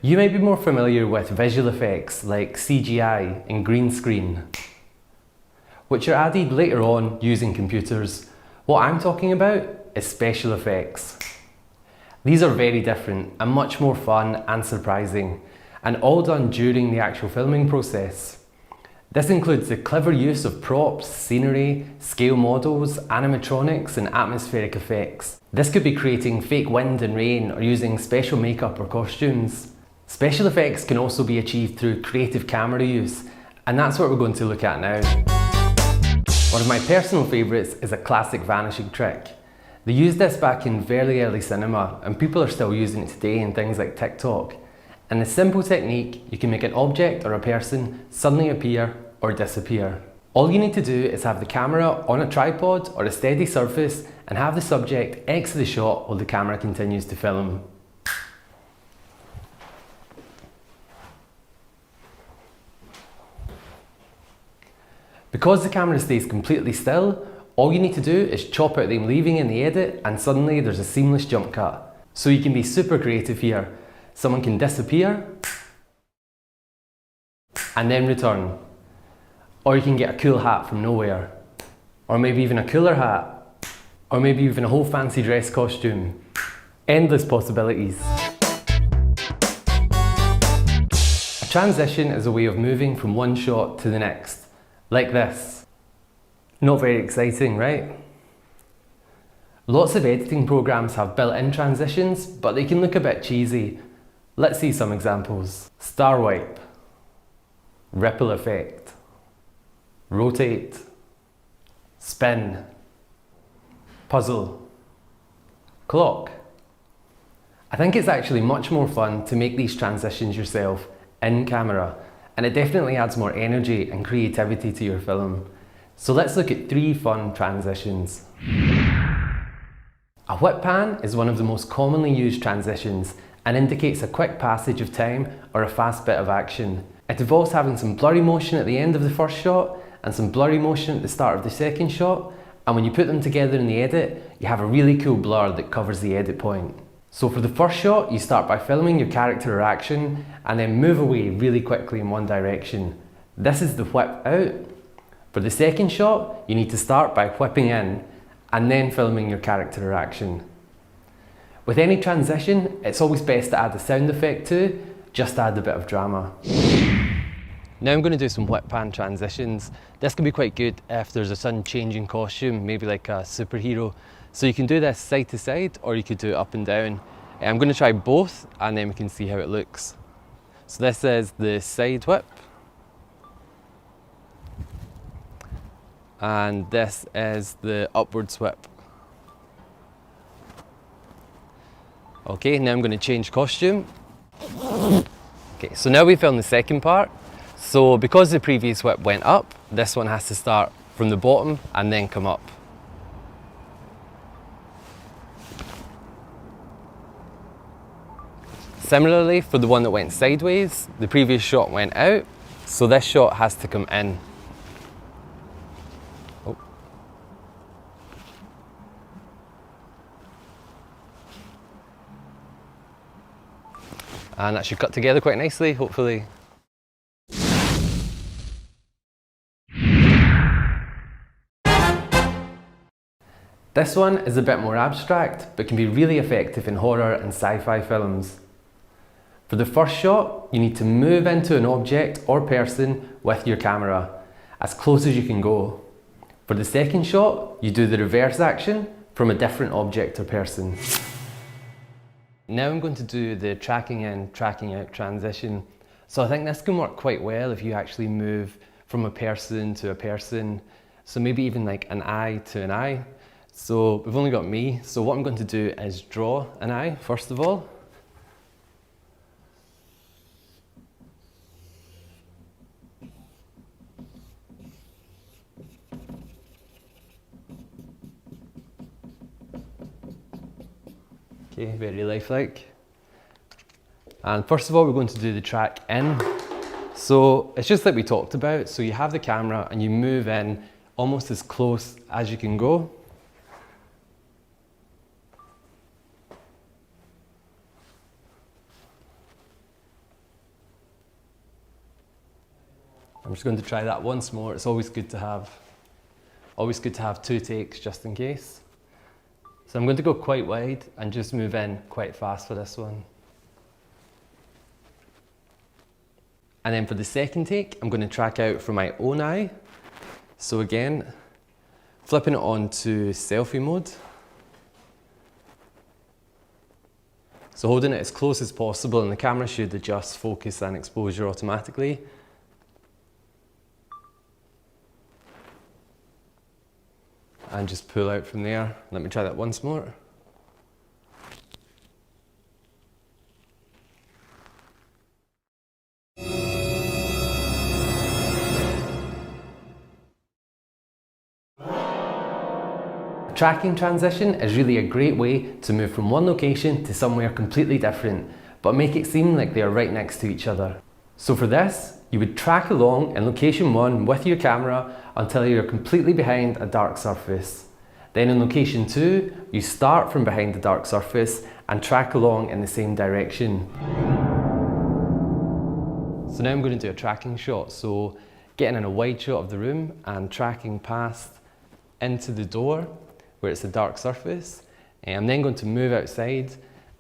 You might be more familiar with visual effects like CGI and green screen, which are added later on using computers. What I'm talking about is special effects. These are very different and much more fun and surprising, and all done during the actual filming process. This includes the clever use of props, scenery, scale models, animatronics and atmospheric effects. This could be creating fake wind and rain or using special makeup or costumes. Special effects can also be achieved through creative camera use, and that's what we're going to look at now. One of my personal favourites is a classic vanishing trick. They used this back in very early cinema, and people are still using it today in things like TikTok. In a simple technique, you can make an object or a person suddenly appear or disappear. All you need to do is have the camera on a tripod or a steady surface and have the subject exit the shot while the camera continues to film. Because the camera stays completely still, all you need to do is chop out them leaving in the edit and suddenly there's a seamless jump cut. So you can be super creative here. Someone can disappear and then return. Or you can get a cool hat from nowhere. Or maybe even a cooler hat. Or maybe even a whole fancy dress costume. Endless possibilities. A transition is a way of moving from one shot to the next. Like this. Not very exciting, right? Lots of editing programs have built-in transitions, but they can look a bit cheesy. Let's see some examples. Star wipe, ripple effect, rotate, spin, puzzle, clock. I think it's actually much more fun to make these transitions yourself in camera, and it definitely adds more energy and creativity to your film. So let's look at 3 fun transitions. A whip pan is one of the most commonly used transitions and indicates a quick passage of time or a fast bit of action. It involves having some blurry motion at the end of the first shot and some blurry motion at the start of the second shot, and when you put them together in the edit, you have a really cool blur that covers the edit point. So for the first shot, you start by filming your character or action and then move away really quickly in one direction. This is the whip out. For the second shot, you need to start by whipping in and then filming your character or action. With any transition, it's always best to add a sound effect too, just to add a bit of drama. Now I'm going to do some whip pan transitions. This can be quite good if there's a sudden change in costume, maybe like a superhero. So you can do this side to side or you could do it up and down. I'm going to try both and then we can see how it looks. So this is the side whip. And this is the upwards whip. Okay, now I'm going to change costume. Okay, so now we filmed the second part. So because the previous whip went up, this one has to start from the bottom and then come up. Similarly, for the one that went sideways, the previous shot went out, so this shot has to come in. Oh. And that should cut together quite nicely, hopefully. This one is a bit more abstract, but can be really effective in horror and sci-fi films. For the first shot, you need to move into an object or person with your camera, as close as you can go. For the second shot, you do the reverse action from a different object or person. Now I'm going to do the tracking in, tracking out transition. So I think this can work quite well if you actually move from a person to a person. So maybe even like an eye to an eye. So we've only got me. So what I'm going to do is draw an eye, first of all. Okay, very lifelike. And first of all, we're going to do the track in. So it's just like we talked about. So you have the camera and you move in almost as close as you can go. I'm just going to try that once more. It's always good to have 2 takes just in case. So I'm going to go quite wide and just move in quite fast for this one. And then for the second take, I'm going to track out from my own eye. So again, flipping it on to selfie mode. So holding it as close as possible, and the camera should adjust focus and exposure automatically. And just pull out from there. Let me try that once more. Tracking transition is really a great way to move from one location to somewhere completely different, but make it seem like they are right next to each other. So for this, you would track along in location 1 with your camera until you're completely behind a dark surface. Then in location 2, you start from behind the dark surface and track along in the same direction. So now I'm going to do a tracking shot, so getting in a wide shot of the room and tracking past into the door where it's a dark surface. And I'm then going to move outside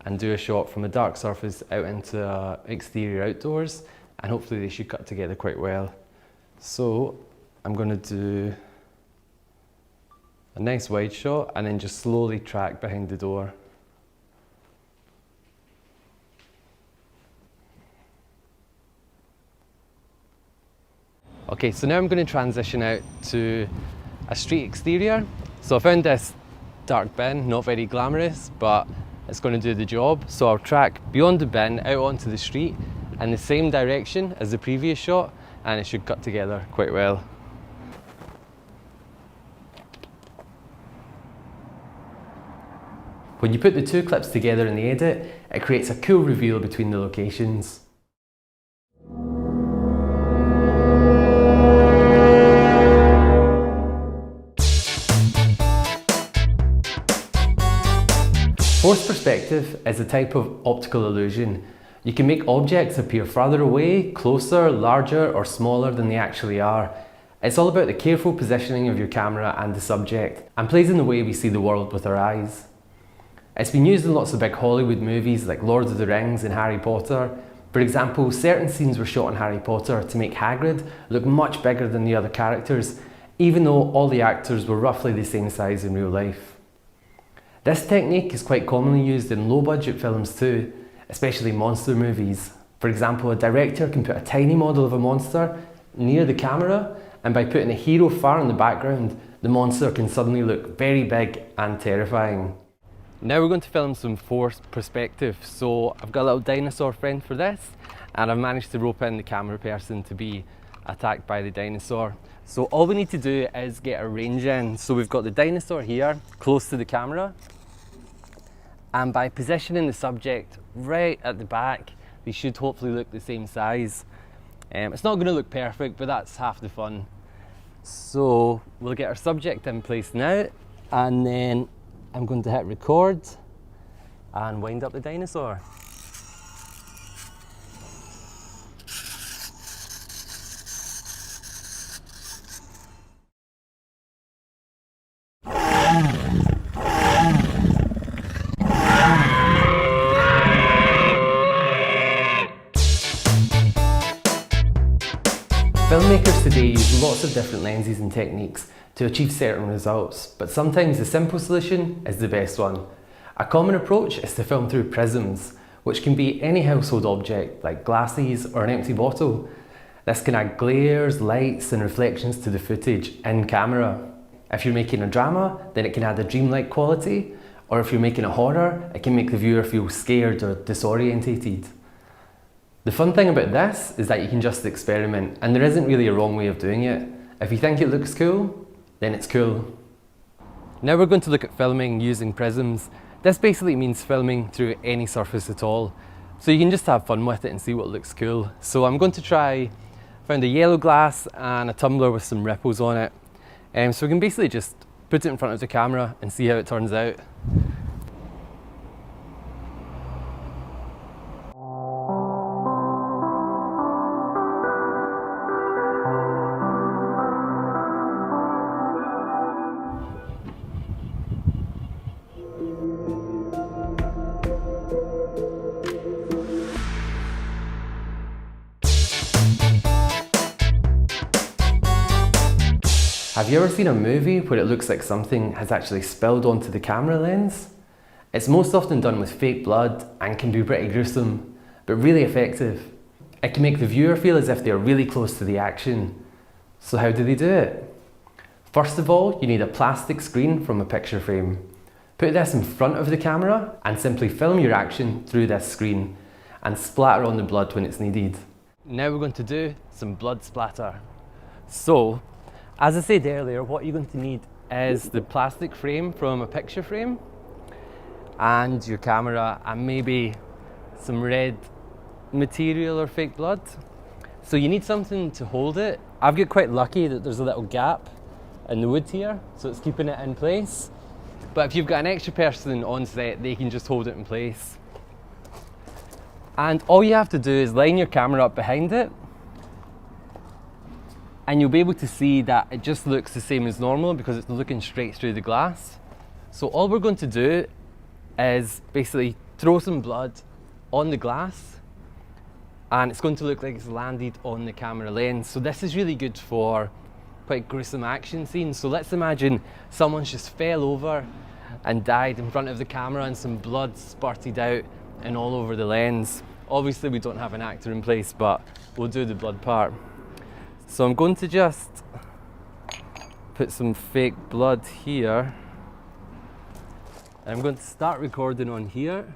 and do a shot from a dark surface out into exterior outdoors, and hopefully they should cut together quite well. So I'm going to do a nice wide shot and then just slowly track behind the door. Okay, so now I'm going to transition out to a street exterior. So I found this dark bin, not very glamorous, but it's going to do the job. So I'll track beyond the bin out onto the street in the same direction as the previous shot, and it should cut together quite well. When you put the 2 clips together in the edit, it creates a cool reveal between the locations. Forced perspective is a type of optical illusion. You can make objects appear farther away, closer, larger, or smaller than they actually are. It's all about the careful positioning of your camera and the subject, and plays in the way we see the world with our eyes. It's been used in lots of big Hollywood movies like Lord of the Rings and Harry Potter. For example, certain scenes were shot in Harry Potter to make Hagrid look much bigger than the other characters, even though all the actors were roughly the same size in real life. This technique is quite commonly used in low-budget films too, especially monster movies. For example, a director can put a tiny model of a monster near the camera, and by putting a hero far in the background, the monster can suddenly look very big and terrifying. Now we're going to film some forced perspective. So I've got a little dinosaur friend for this, and I've managed to rope in the camera person to be attacked by the dinosaur. So all we need to do is get a range in. So we've got the dinosaur here, close to the camera. And by positioning the subject right at the back, they should hopefully look the same size. It's not going to look perfect, but that's half the fun. So we'll get our subject in place now, and then I'm going to hit record and wind up the dinosaur. Filmmakers today use lots of different lenses and techniques to achieve certain results, but sometimes the simple solution is the best one. A common approach is to film through prisms, which can be any household object like glasses or an empty bottle. This can add glares, lights and reflections to the footage in camera. If you're making a drama, then it can add a dreamlike quality, or if you're making a horror, it can make the viewer feel scared or disorientated. The fun thing about this is that you can just experiment, and there isn't really a wrong way of doing it. If you think it looks cool, then it's cool. Now we're going to look at filming using prisms. This basically means filming through any surface at all. So you can just have fun with it and see what looks cool. So I'm going to try, found a yellow glass and a tumbler with some ripples on it. So we can basically just put it in front of the camera and see how it turns out. Have you ever seen a movie where it looks like something has actually spilled onto the camera lens? It's most often done with fake blood and can be pretty gruesome, but really effective. It can make the viewer feel as if they're really close to the action. So how do they do it? First of all, you need a plastic screen from a picture frame. Put this in front of the camera and simply film your action through this screen and splatter on the blood when it's needed. Now we're going to do some blood splatter. So, as I said earlier, what you're going to need is the plastic frame from a picture frame and your camera and maybe some red material or fake blood. So you need something to hold it. I've got quite lucky that there's a little gap in the wood here, so it's keeping it in place. But if you've got an extra person on set, they can just hold it in place. And all you have to do is line your camera up behind it, and you'll be able to see that it just looks the same as normal because it's looking straight through the glass. So all we're going to do is basically throw some blood on the glass, and it's going to look like it's landed on the camera lens. So this is really good for quite gruesome action scenes. So let's imagine someone's just fell over and died in front of the camera and some blood spurted out and all over the lens. Obviously we don't have an actor in place, but we'll do the blood part. So I'm going to just put some fake blood here. I'm going to start recording on here.